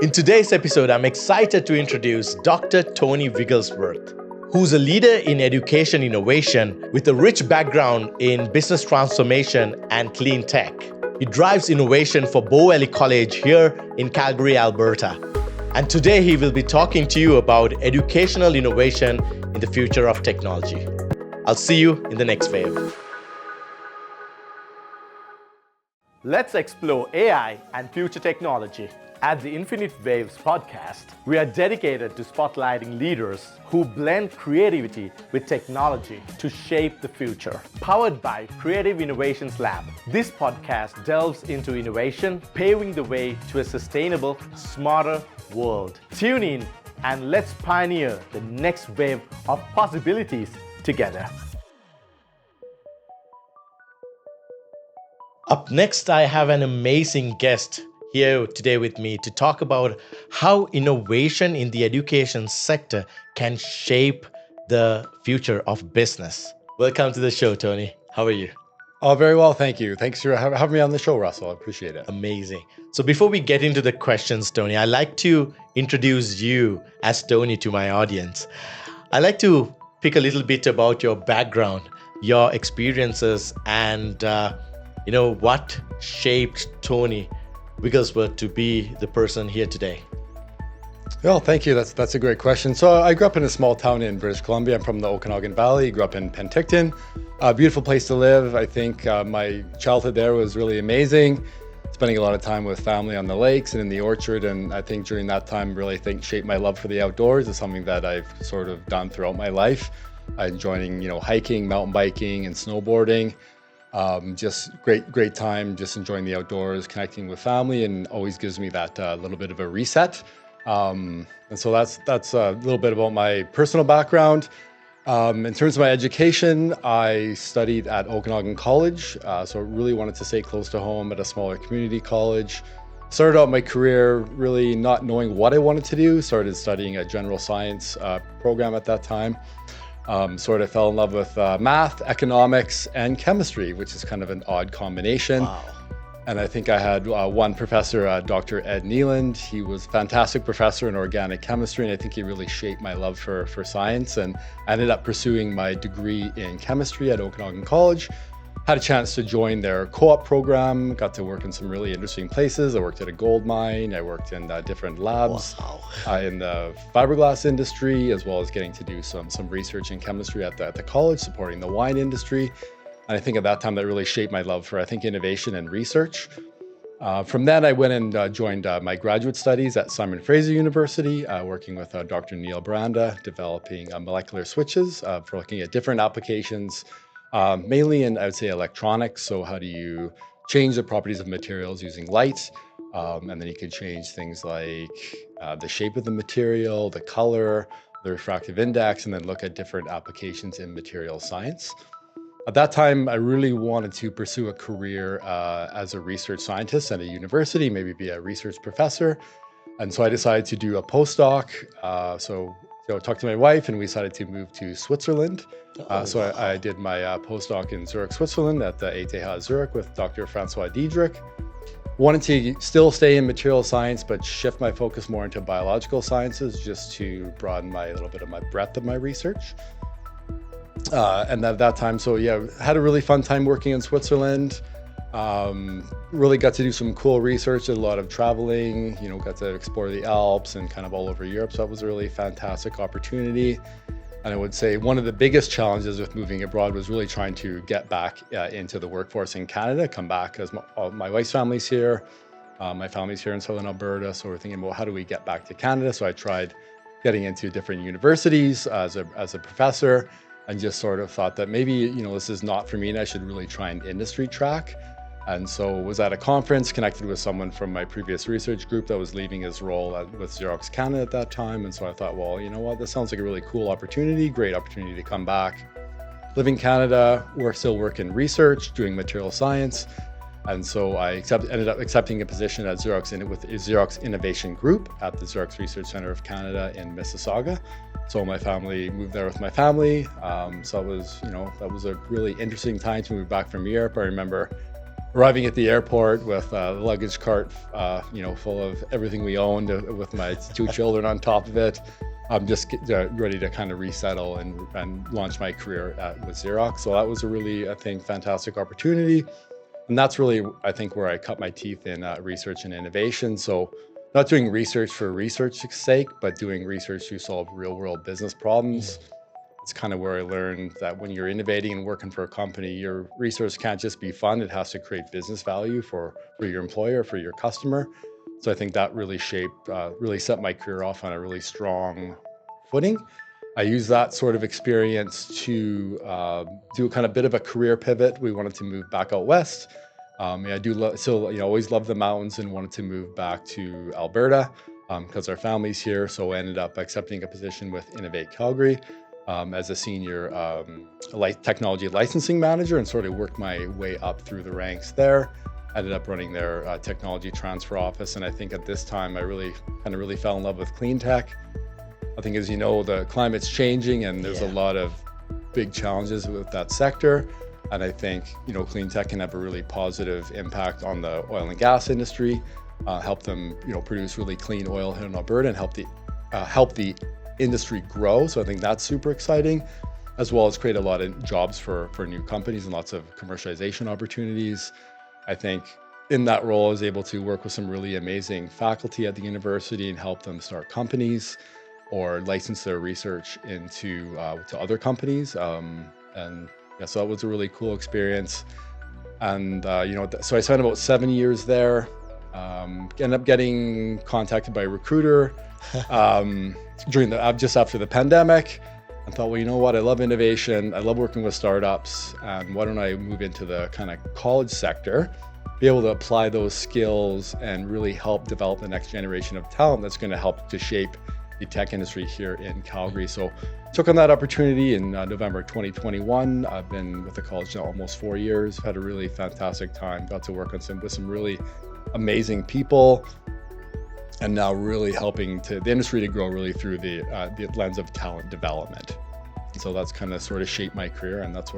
In today's episode, I'm excited to introduce Dr. Tony Wigglesworth, who's a leader in education innovation with a rich background in business transformation and clean tech. He drives innovation for Bow Valley College here in Calgary, Alberta. And today he will be talking to you about educational innovation in the future of technology. I'll see you in the next wave. Let's explore AI and future technology. At the Infinite Waves podcast, we are dedicated to spotlighting leaders who blend creativity with technology to shape the future. Powered by Creative Innovations Lab, this podcast delves into innovation, paving the way to a sustainable, smarter world. Tune in and let's pioneer the next wave of possibilities together. Up next, I have an amazing guest here today with me to talk about how innovation in the education sector can shape the future of business. Welcome to the show, Tony. How are you? Oh, very well, thank you. Thanks for having me on the show, Russell. I appreciate it. Amazing. So before we get into the questions, Tony, I'd like to introduce you as Tony to my audience. I'd like to pick a little bit about your background, your experiences, and what shaped Tony Wigglesworth to be the person here today. Well, thank you. That's a great question. So I grew up in a small town in British Columbia. I'm from the Okanagan Valley. Grew up in Penticton. A beautiful place to live. I think my childhood there was really amazing. Spending a lot of time with family on the lakes and in the orchard. And I think during that time really shaped my love for the outdoors. Is something that I've sort of done throughout my life. Enjoying, hiking, mountain biking, and snowboarding. Just great time, just enjoying the outdoors, connecting with family, and always gives me that little bit of a reset. And so that's a little bit about my personal background. In terms of my education, I studied at Okanagan College, so really wanted to stay close to home at a smaller community college. Started out my career really not knowing what I wanted to do. Started studying a general science program at that time. Sort of fell in love with math, economics, and chemistry, which is kind of an odd combination. Wow. And I think I had one professor, Dr. Ed Neeland. He was a fantastic professor in organic chemistry, and I think he really shaped my love for science. And I ended up pursuing my degree in chemistry at Okanagan College. Had a chance to join their co-op program, got to work in some really interesting places. I worked at a gold mine, I worked in different labs in the fiberglass industry, as well as getting to do some research in chemistry at the college, supporting the wine industry. And I think at that time that really shaped my love for, innovation and research. From then I went and joined my graduate studies at Simon Fraser University, working with Dr. Neil Branda, developing molecular switches for looking at different applications, mainly in, I would say, electronics. So how do you change the properties of materials using light? And then you could change things like the shape of the material, the color, the refractive index, and then look at different applications in material science. At that time, I really wanted to pursue a career as a research scientist at a university, maybe be a research professor. And so I decided to do a postdoc. So I talked to my wife and we decided to move to Switzerland. So I did my postdoc in Zurich, Switzerland at the ETH Zurich with Dr. Francois Diedrich. Wanted to still stay in material science, but shift my focus more into biological sciences just to broaden a little bit of my breadth of my research. And at that time, had a really fun time working in Switzerland. Really got to do some cool research, did a lot of traveling, got to explore the Alps and kind of all over Europe. So that was a really fantastic opportunity. And I would say one of the biggest challenges with moving abroad was really trying to get back into the workforce in Canada, come back because my wife's family's here. My family's here in Southern Alberta. So we're thinking, well, how do we get back to Canada? So I tried getting into different universities as a professor and just sort of thought that maybe, this is not for me and I should really try an industry track. And so was at a conference, connected with someone from my previous research group that was leaving his role with Xerox Canada at that time. And so I thought, well, you know what, this sounds like a really cool opportunity, great opportunity to come back, live in Canada, still work in research, doing material science. And so I ended up accepting a position at Xerox with Xerox Innovation Group at the Xerox Research Center of Canada in Mississauga. So my family moved there with my family. So that was a really interesting time to move back from Europe. I remember arriving at the airport with a luggage cart, full of everything we owned, with my two children on top of it. I'm just ready to kind of resettle and launch my career with Xerox. So that was a really, I think, fantastic opportunity. And that's really, I think, where I cut my teeth in research and innovation. So not doing research for research's sake, but doing research to solve real world business problems. It's kind of where I learned that when you're innovating and working for a company, your research can't just be fun. It has to create business value for your employer, for your customer. So I think that really really set my career off on a really strong footing. I used that sort of experience to do kind of bit of a career pivot. We wanted to move back out west. I do still, always loved the mountains and wanted to move back to Alberta because our family's here. So I ended up accepting a position with Innovate Calgary as a senior technology licensing manager, and sort of worked my way up through the ranks there. Ended up running their technology transfer office, and I think at this time I really fell in love with clean tech. I think, as you know, the climate's changing, and there's a lot of big challenges with that sector. And I think clean tech can have a really positive impact on the oil and gas industry, help them produce really clean oil here in Alberta, and help the industry grow. So I think that's super exciting, as well as create a lot of jobs for new companies and lots of commercialization opportunities. I think in that role I was able to work with some really amazing faculty at the university and help them start companies or license their research into to other companies. So that was a really cool experience. And so I spent about 7 years there. Ended up getting contacted by a recruiter just after the pandemic. I thought, well, you know what? I love innovation. I love working with startups. And why don't I move into the kind of college sector, be able to apply those skills and really help develop the next generation of talent that's going to help to shape the tech industry here in Calgary. So took on that opportunity in November 2021. I've been with the college now almost 4 years. Had a really fantastic time. Got to work with some really amazing people, and now really helping the industry to grow really through the lens of talent development. So that's kind of sort of shaped my career, and that's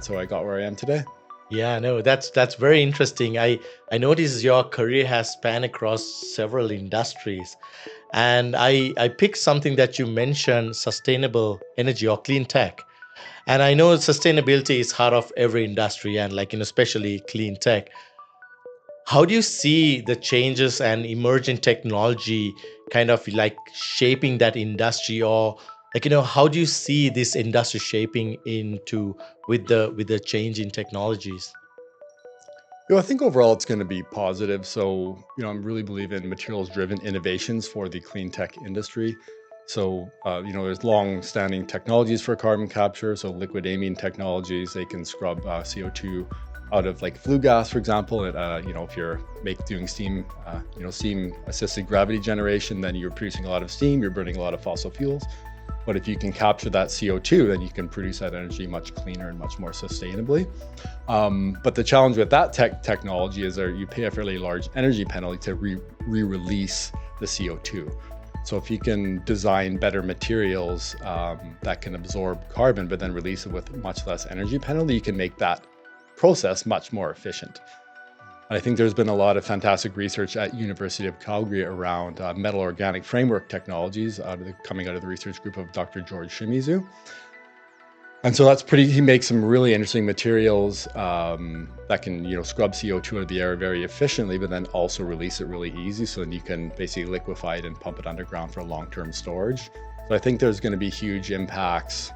how I got where I am today. Yeah, no, that's very interesting. I notice your career has spanned across several industries. And I picked something that you mentioned, sustainable energy or clean tech. And I know sustainability is heart of every industry, and especially clean tech. How do you see the changes and emerging technology kind of shaping that industry, or how do you see this industry shaping into with the change in technologies? I think overall it's going to be positive. So, I really believe in materials-driven innovations for the clean tech industry. So, there's long-standing technologies for carbon capture. So, liquid amine technologies, they can scrub CO2 out of flue gas, for example. If you're doing steam, steam-assisted gravity generation, then you're producing a lot of steam. You're burning a lot of fossil fuels. But if you can capture that CO2, then you can produce that energy much cleaner and much more sustainably. But the challenge with that technology is that you pay a fairly large energy penalty to re-release the CO2. So if you can design better materials that can absorb carbon, but then release it with much less energy penalty, you can make that process much more efficient. I think there's been a lot of fantastic research at University of Calgary around metal organic framework technologies coming out of the research group of Dr. George Shimizu. And so he makes some really interesting materials that can, scrub CO2 out of the air very efficiently, but then also release it really easy. So then you can basically liquefy it and pump it underground for long-term storage. So I think there's going to be huge impacts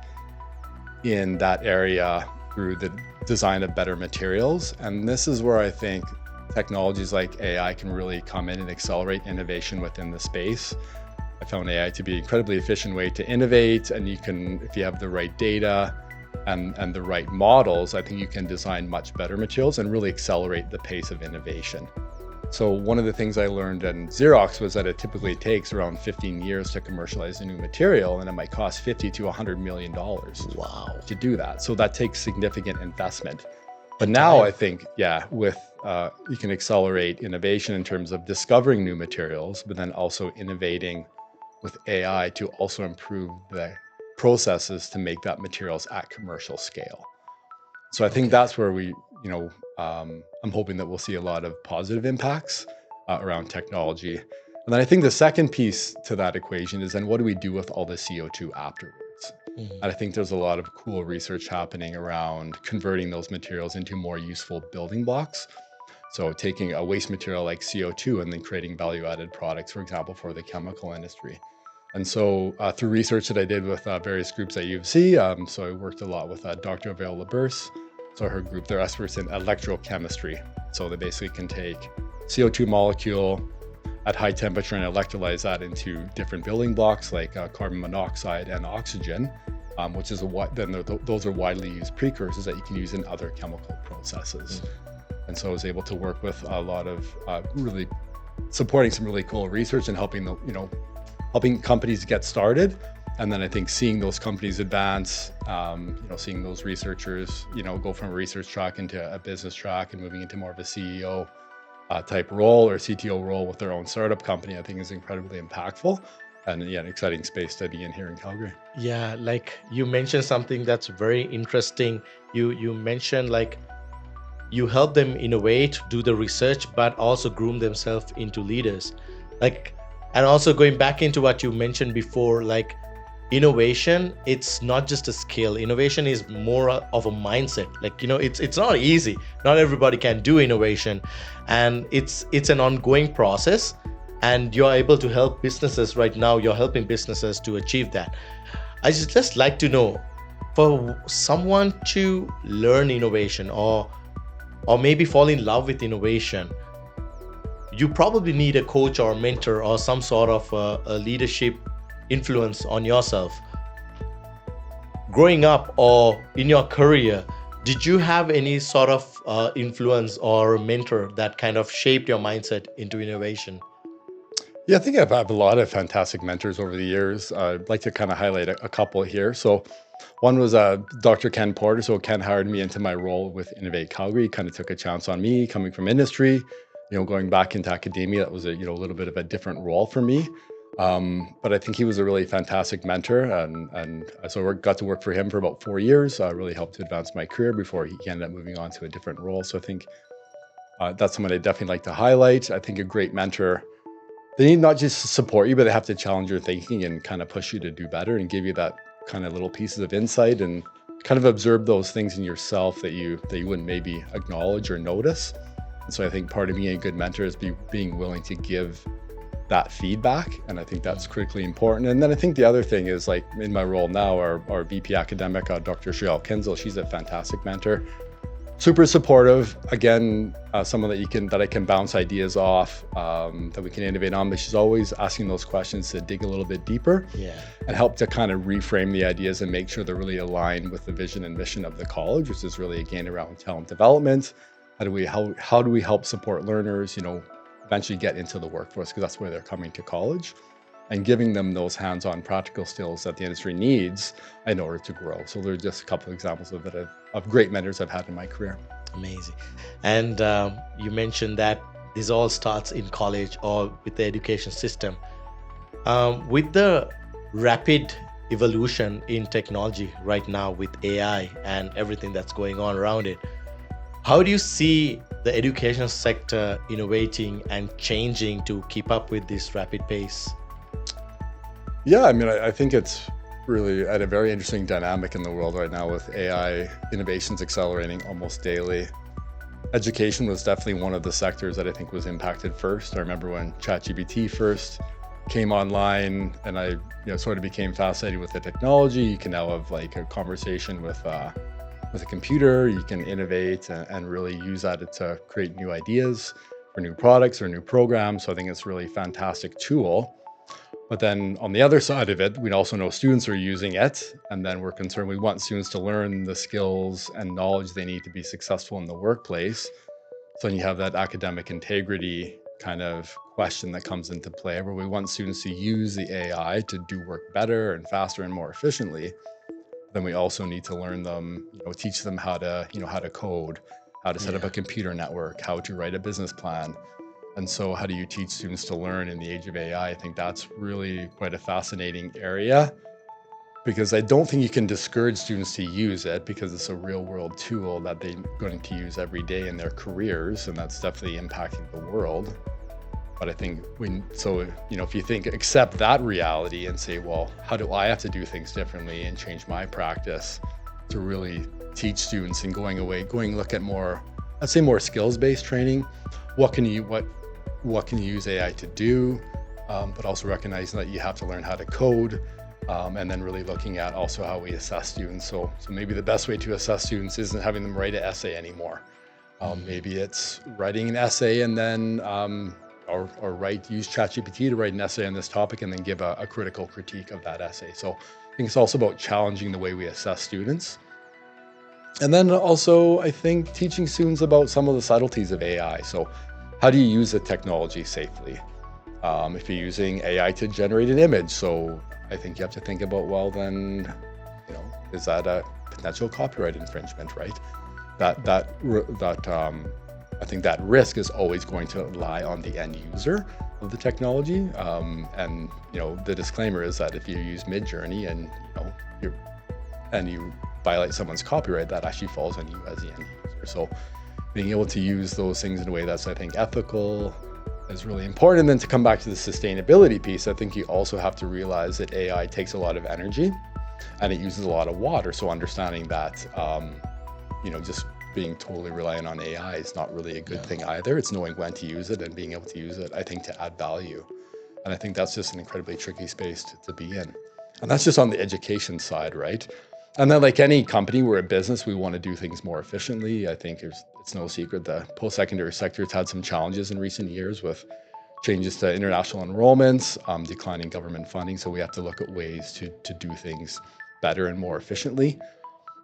in that area through the design of better materials. And this is where I think technologies like AI can really come in and accelerate innovation within the space. I found AI to be an incredibly efficient way to innovate, and if you have the right data and the right models, I think you can design much better materials and really accelerate the pace of innovation. So one of the things I learned in Xerox was that it typically takes around 15 years to commercialize a new material, and it might cost $50 to $100 million to do that. So that takes significant investment. But now I think, with you can accelerate innovation in terms of discovering new materials, but then also innovating with AI to also improve the processes to make that materials at commercial scale. So I think that's where we I'm hoping that we'll see a lot of positive impacts around technology. And then I think the second piece to that equation is then what do we do with all the CO2 afterwards? Mhm. And I think there's a lot of cool research happening around converting those materials into more useful building blocks. So taking a waste material like CO2 and then creating value-added products, for example, for the chemical industry. And so through research that I did with various groups at U of C, so I worked a lot with Dr. Avail LaBurse. So her group, they're experts in electrochemistry. So they basically can take CO2 molecule at high temperature and electrolyze that into different building blocks like carbon monoxide and oxygen, which is those are widely used precursors that you can use in other chemical processes. And so I was able to work with a lot of really supporting some really cool research and helping companies get started. And then I think seeing those companies advance, seeing those researchers, go from a research track into a business track and moving into more of a CEO type role or CTO role with their own startup company, I think is incredibly impactful. And yeah, an exciting space to be in here in Calgary. Yeah, like you mentioned something that's very interesting. You mentioned like you help them innovate, do the research, but also groom themselves into leaders. Like, and also going back into what you mentioned before, like innovation, it's not just a skill. Innovation is more of a mindset. Like, it's not easy. Not everybody can do innovation, and it's an ongoing process. And you're able to help businesses right now. You're helping businesses to achieve that. I just like to know, for someone to learn innovation or maybe fall in love with innovation, you probably need a coach or a mentor or some sort of a leadership influence on yourself. Growing up or in your career, did you have any sort of influence or mentor that kind of shaped your mindset into innovation? Yeah, I think I've had a lot of fantastic mentors over the years. I'd like to kind of highlight a couple here. So one was Dr. Ken Porter. So Ken hired me into my role with Innovate Calgary, kind of took a chance on me coming from industry, going back into academia. That was a little bit of a different role for me. But I think he was a really fantastic mentor. And so I got to work for him for about 4 years. Really helped to advance my career before he ended up moving on to a different role. So I think that's someone I'd definitely like to highlight. I think a great mentor, they need not just to support you, but they have to challenge your thinking and kind of push you to do better and give you that kind of little pieces of insight and kind of observe those things in yourself that you wouldn't maybe acknowledge or notice. And so I think part of being a good mentor is being willing to give that feedback. And I think that's critically important. And then I think the other thing is, like in my role now, our VP academic, Dr. Shriel Kinzel, she's a fantastic mentor. Super supportive. Again, someone that I can bounce ideas off, that we can innovate on. But she's always asking those questions to dig a little bit deeper, and help to kind of reframe the ideas and make sure they're really aligned with the vision and mission of the college, which is really again around talent development. How do we help support learners, eventually get into the workforce, because that's where they're coming to college, and giving them those hands-on practical skills that the industry needs in order to grow. So there are just a couple of examples of great mentors I've had in my career. Amazing. And you mentioned that this all starts in college or with the education system. With the rapid evolution in technology right now with AI and everything that's going on around it, how do you see the education sector innovating and changing to keep up with this rapid pace? Yeah, I mean, I think it's really at a very interesting dynamic in the world right now with AI innovations accelerating almost daily. Education was definitely one of the sectors that I think was impacted first. I remember when ChatGPT first came online and I sort of became fascinated with the technology. You can now have like a conversation with a computer. You can innovate and really use that to create new ideas for new products or new programs. So I think it's a really fantastic tool. But then on the other side of it, we also know students are using it, and then we're concerned we want students to learn the skills and knowledge they need to be successful in the workplace. So then you have that academic integrity kind of question that comes into play, where we want students to use the AI to do work better and faster and more efficiently. Then we also need to learn them, teach them how to code, how to set up a computer network, how to write a business plan. And so how do you teach students to learn in the age of AI? I think that's really quite a fascinating area. because I don't think you can discourage students to use it because it's a real world tool that they're going to use every day in their careers, and that's definitely impacting the world. But I think if you accept that reality and say, well, how do I have to do things differently and change my practice to really teach students, and going look at more, I'd say more skills-based training. What can you use AI to do? But also recognizing that you have to learn how to code, and then really looking at also how we assess students. So maybe the best way to assess students isn't having them write an essay anymore. Maybe it's writing an essay and then use ChatGPT to write an essay on this topic and then give a critical critique of that essay. So I think it's also about challenging the way we assess students. And then also, I think teaching students about some of the subtleties of AI. So how do you use the technology safely? If you're using AI to generate an image, so I think you have to think about, well, then, is that a potential copyright infringement, right? I think that risk is always going to lie on the end user of the technology. And the disclaimer is that if you use Midjourney and you violate someone's copyright, that actually falls on you as the end user. So being able to use those things in a way that's, I think, ethical is really important. And then to come back to the sustainability piece, I think you also have to realize that AI takes a lot of energy and it uses a lot of water. So understanding that, just being totally reliant on AI is not really a good thing either. It's knowing when to use it and being able to use it, I think, to add value. And I think that's just an incredibly tricky space to be in. And that's just on the education side, right? And then, like any company, we're a business, we want to do things more efficiently. I think it's no secret the post-secondary sector has had some challenges in recent years with changes to international enrollments, declining government funding. So we have to look at ways to do things better and more efficiently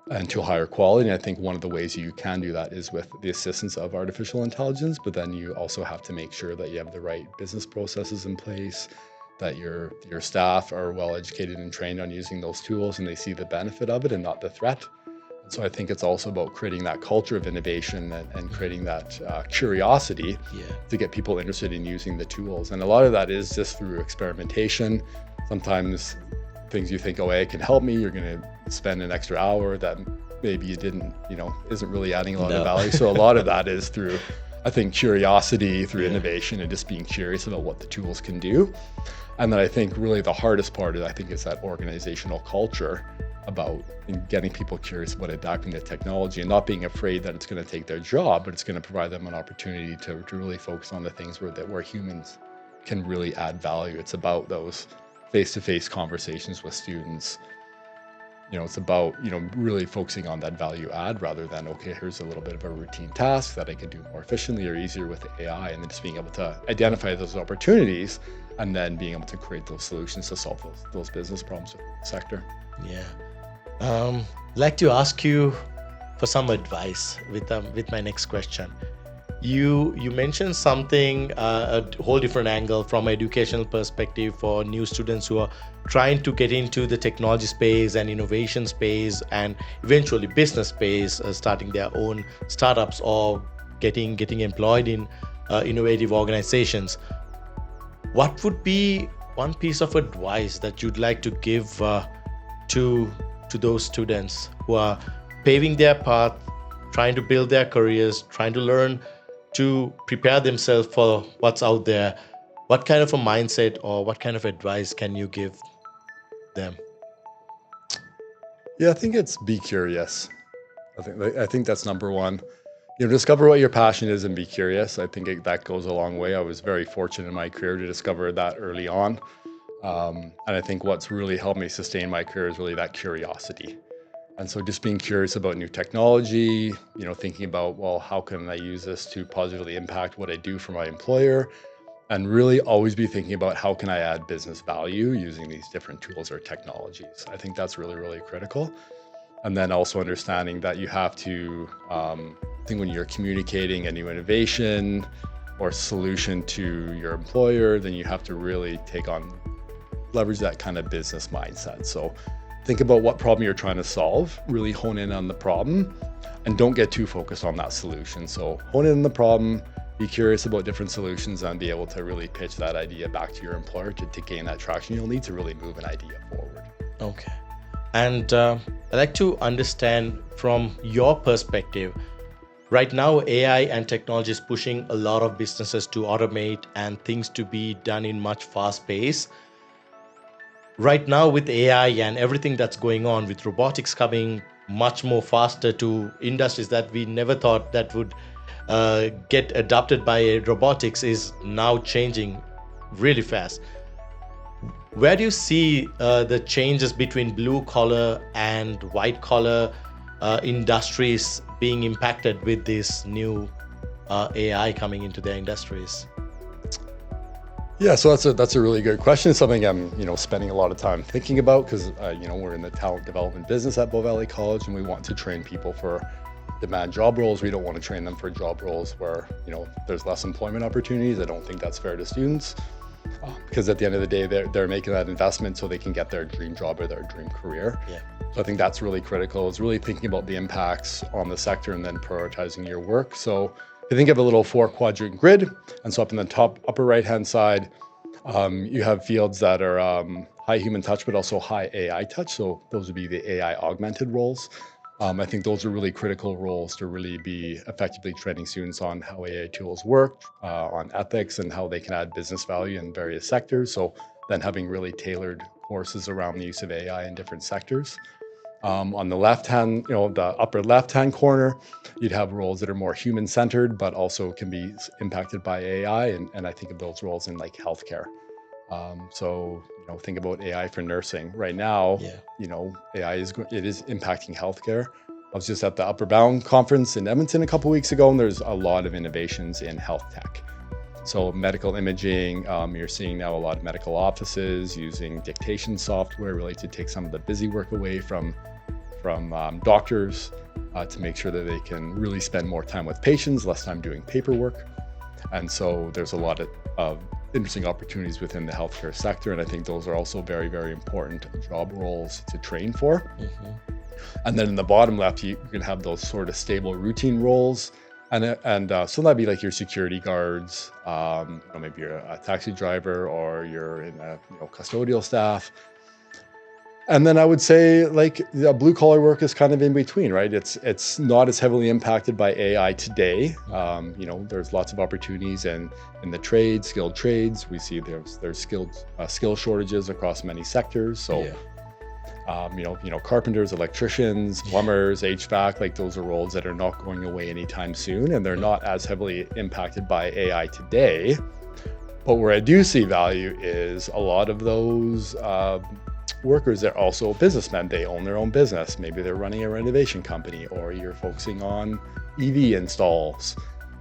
and to a higher quality. And I think one of the ways you can do that is with the assistance of artificial intelligence, but then you also have to make sure that you have the right business processes in place, that your staff are well educated and trained on using those tools and they see the benefit of it and not the threat. And so I think it's also about creating that culture of innovation and creating that curiosity to get people interested in using the tools. And a lot of that is just through experimentation. Sometimes things you think, AI can help me, you're going to spend an extra hour that maybe you didn't, isn't really adding a lot of value. So a lot of that is through, I think, curiosity, through innovation, and just being curious about what the tools can do. And then I think really the hardest part is that organizational culture about getting people curious about adapting to technology and not being afraid that it's going to take their job, but it's going to provide them an opportunity to really focus on the things where humans can really add value. It's about those face-to-face conversations with students. It's about, really focusing on that value add rather than, okay, here's a little bit of a routine task that I could do more efficiently or easier with the AI, and then just being able to identify those opportunities and then being able to create those solutions to solve those business problems within the sector. Yeah. I'd like to ask you for some advice with my next question. You mentioned something, a whole different angle from an educational perspective for new students who are trying to get into the technology space and innovation space and eventually business space, starting their own startups or getting employed in innovative organizations. What would be one piece of advice that you'd like to give to those students who are paving their path, trying to build their careers, trying to learn to prepare themselves for what's out there? What kind of a mindset or what kind of advice can you give them? Yeah, I think it's be curious. I think that's number one. Discover what your passion is and be curious. I think that goes a long way. I was very fortunate in my career to discover that early on. And I think what's really helped me sustain my career is really that curiosity. And so just being curious about new technology, thinking about, well, how can I use this to positively impact what I do for my employer? And really always be thinking about how can I add business value using these different tools or technologies. I think that's really, really critical. And then also understanding that you have to, I think when you're communicating a new innovation or solution to your employer, then you have to really leverage that kind of business mindset. So think about what problem you're trying to solve, really hone in on the problem, and don't get too focused on that solution. So hone in on the problem, be curious about different solutions, and be able to really pitch that idea back to your employer to gain that traction you'll need to really move an idea forward. Okay. And I'd like to understand from your perspective. Right now, AI and technology is pushing a lot of businesses to automate and things to be done in much fast pace. Right now, with AI and everything that's going on, with robotics coming much more faster to industries that we never thought that would get adopted by robotics, is now changing really fast. Where do you see the changes between blue collar and white collar industries being impacted with this new AI coming into their industries? Yeah, so that's a really good question. Something I'm spending a lot of time thinking about because we're in the talent development business at Bow Valley College, and we want to train people for demand job roles. We don't want to train them for job roles where there's less employment opportunities. I don't think that's fair to students because at the end of the day, they're making that investment so they can get their dream job or their dream career. Yeah. So I think that's really critical. It's really thinking about the impacts on the sector and then prioritizing your work. So I think of a little 4-quadrant grid. And so up in the top upper right-hand side, you have fields that are high human touch, but also high AI touch. So those would be the AI augmented roles. I think those are really critical roles to really be effectively training students on how AI tools work, on ethics and how they can add business value in various sectors. So then having really tailored courses around the use of AI in different sectors. On the left-hand, the upper left-hand corner, you'd have roles that are more human-centered, but also can be impacted by AI. And I think of those roles in like healthcare. So think about AI for nursing. Right now, AI is impacting healthcare. I was just at the Upper Bound conference in Edmonton a couple of weeks ago, and there's a lot of innovations in health tech. So medical imaging, you're seeing now a lot of medical offices using dictation software really to take some of the busy work away from doctors to make sure that they can really spend more time with patients, less time doing paperwork. And so there's a lot of interesting opportunities within the healthcare sector. And I think those are also very, very important job roles to train for. Mm-hmm. And then in the bottom left, you can have those sort of stable routine roles. And so that'd be like your security guards, maybe you're a taxi driver or you're in a custodial staff. And then I would say like the blue collar work is kind of in between, right? It's not as heavily impacted by AI today. There's lots of opportunities in the trades, skilled trades. We see there's skill shortages across many sectors. So, carpenters, electricians, plumbers, HVAC, like those are roles that are not going away anytime soon, and they're not as heavily impacted by AI today. But where I do see value is a lot of those workers are also businessmen. They own their own business. Maybe they're running a renovation company, or you're focusing on EV installs.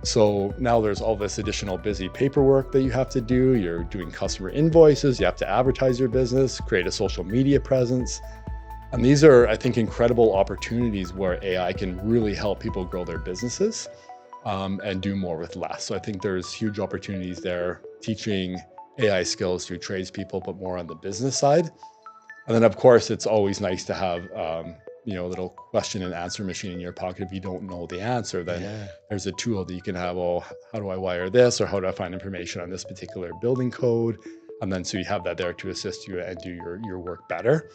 So now there's all this additional busy paperwork that you have to do. You're doing customer invoices. You have to advertise your business, create a social media presence. And these are, I think, incredible opportunities where AI can really help people grow their businesses and do more with less. So I think there's huge opportunities there, teaching AI skills to tradespeople, but more on the business side. And then, of course, it's always nice to have, a little question and answer machine in your pocket. If you don't know the answer, then there's a tool that you can have, how do I wire this? Or how do I find information on this particular building code? And then so you have that there to assist you and do your work better.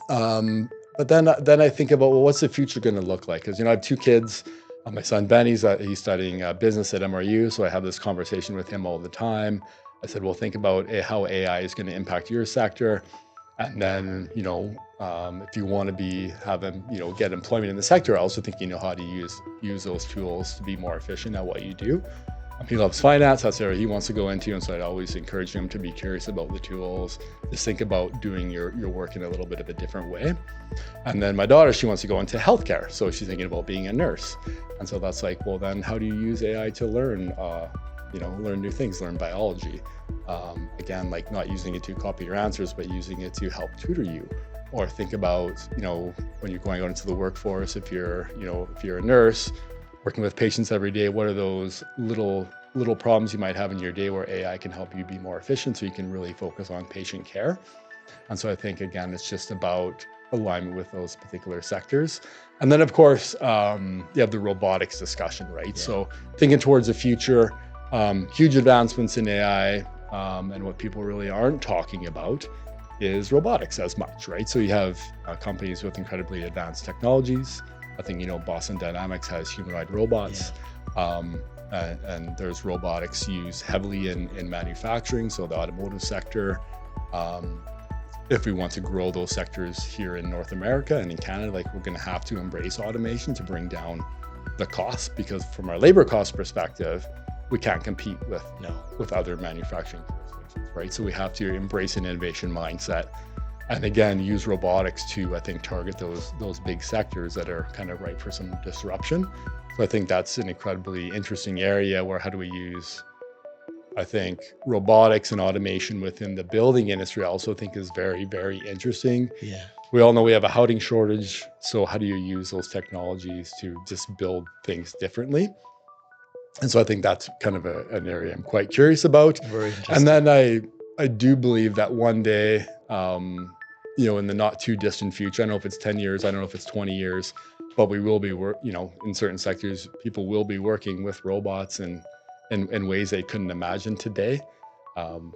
But then I think about, well, what's the future going to look like? Because, I have 2 kids. My son, Ben, he's studying business at MRU. So I have this conversation with him all the time. I said, well, think about how AI is going to impact your sector. And then, if you want to get employment in the sector, I also think you know how to use those tools to be more efficient at what you do. He loves finance. That's where he wants to go into. And so I'd always encourage him to be curious about the tools, just think about doing your work in a little bit of a different way. And then my daughter, she wants to go into healthcare. So she's thinking about being a nurse. And so that's like, well, then how do you use AI to learn new things, learn biology? Again, like not using it to copy your answers, but using it to help tutor you. Or think about, when you're going out into the workforce, if you're a nurse working with patients every day, what are those little problems you might have in your day where AI can help you be more efficient so you can really focus on patient care? And so I think, again, it's just about alignment with those particular sectors. And then, of course, you have the robotics discussion, right? Yeah. So thinking towards the future, huge advancements in AI, and what people really aren't talking about is robotics as much, right? So you have companies with incredibly advanced technologies. I think, Boston Dynamics has humanoid robots. And there's robotics used heavily in manufacturing, so the automotive sector. If we want to grow those sectors here in North America and in Canada, we're going to have to embrace automation to bring down the cost, because from our labor cost perspective, we can't compete with other manufacturing jurisdictions, right? So we have to embrace an innovation mindset, and again, use robotics to, I think, target those big sectors that are kind of ripe for some disruption. So I think that's an incredibly interesting area where how do we use, I think, robotics and automation within the building industry I also think is very, very interesting. Yeah. We all know we have a housing shortage. So how do you use those technologies to just build things differently? And so I think that's kind of an area I'm quite curious about. Very interesting. And then I do believe that one day, in the not too distant future, I don't know if it's 10 years, I don't know if it's 20 years, but we will be, in certain sectors, people will be working with robots and in ways they couldn't imagine today.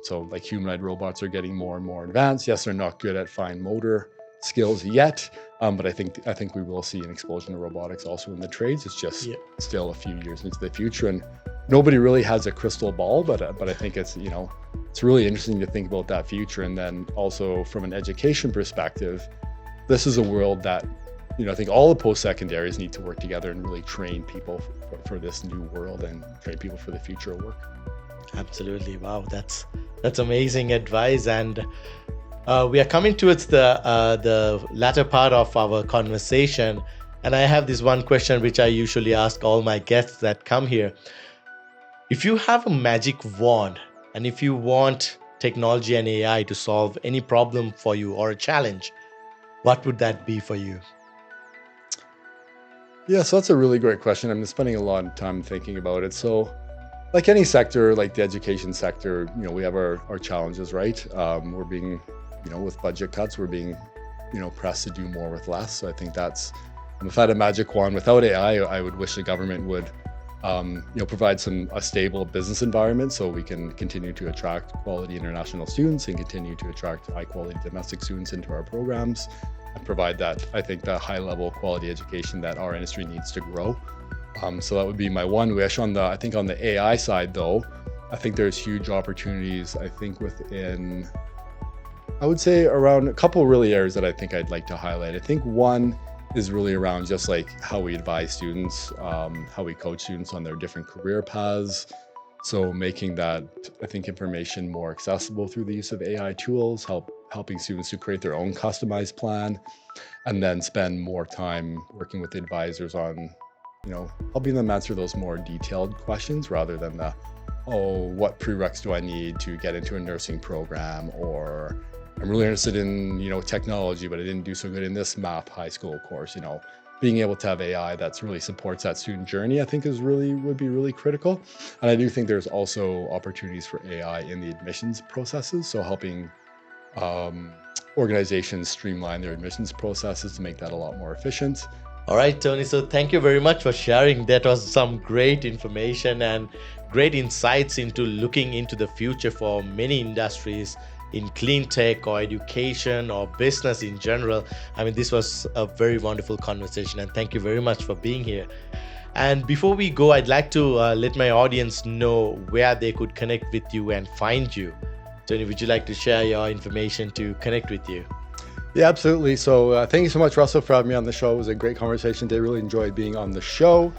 So like humanoid robots are getting more and more advanced. Yes, they're not good at fine motor skills yet, but I think we will see an explosion of robotics also in the trades. It's just still a few years into the future, and nobody really has a crystal ball. But I think it's really interesting to think about that future. And then also from an education perspective, this is a world that I think all the post-secondaries need to work together and really train people for this new world and train people for the future of work. Absolutely. Wow, that's amazing advice. And we are coming towards the latter part of our conversation. And I have this one question which I usually ask all my guests that come here. If you have a magic wand, and if you want technology and AI to solve any problem for you or a challenge, what would that be for you? Yeah, so that's a really great question. I'm spending a lot of time thinking about it. So like any sector, like the education sector, we have our challenges, right? We're being, with budget cuts, we're being, pressed to do more with less. So I think that's, if I had a magic wand without AI, I would wish the government would, provide a stable business environment so we can continue to attract quality international students and continue to attract high quality domestic students into our programs and provide that, I think, the high level quality education that our industry needs to grow. So that would be my one wish. On the AI side though, I think there's huge opportunities, I think within, I would say around a couple really areas that I think I'd like to highlight. I think one is really around just like how we advise students, how we coach students on their different career paths. So making that, I think, information more accessible through the use of AI tools, helping students to create their own customized plan, and then spend more time working with the advisors on, helping them answer those more detailed questions rather than what prereqs do I need to get into a nursing program, or I'm really interested in, technology, but I didn't do so good in this math high school course. Being able to have AI that really supports that student journey, I think would be really critical. And I do think there's also opportunities for AI in the admissions processes. So helping organizations streamline their admissions processes to make that a lot more efficient. All right, Tony. So thank you very much for sharing. That was some great information and great insights into looking into the future for many industries in clean tech or education or business in general. I mean, this was a very wonderful conversation, and thank you very much for being here. And before we go, I'd like to let my audience know where they could connect with you and find you. Tony, would you like to share your information to connect with you? Yeah, absolutely. So thank you so much, Russell, for having me on the show. It was a great conversation today. Really enjoyed being on the show.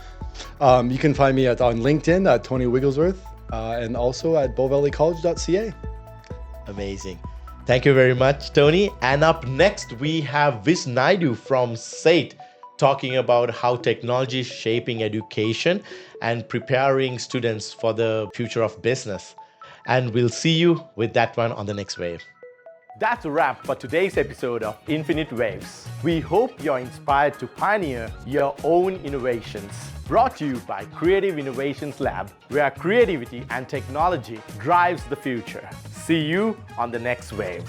You can find me on LinkedIn at Tony Wigglesworth, and also at bowvalleycollege.ca. Amazing. Thank you very much, Tony. And up next, we have Vis Naidu from SAIT talking about how technology is shaping education and preparing students for the future of business. And we'll see you with that one on the next wave. That's a wrap for today's episode of Infinite Waves. We hope you're inspired to pioneer your own innovations. Brought to you by Creative Innovations Lab, where creativity and technology drives the future. See you on the next wave.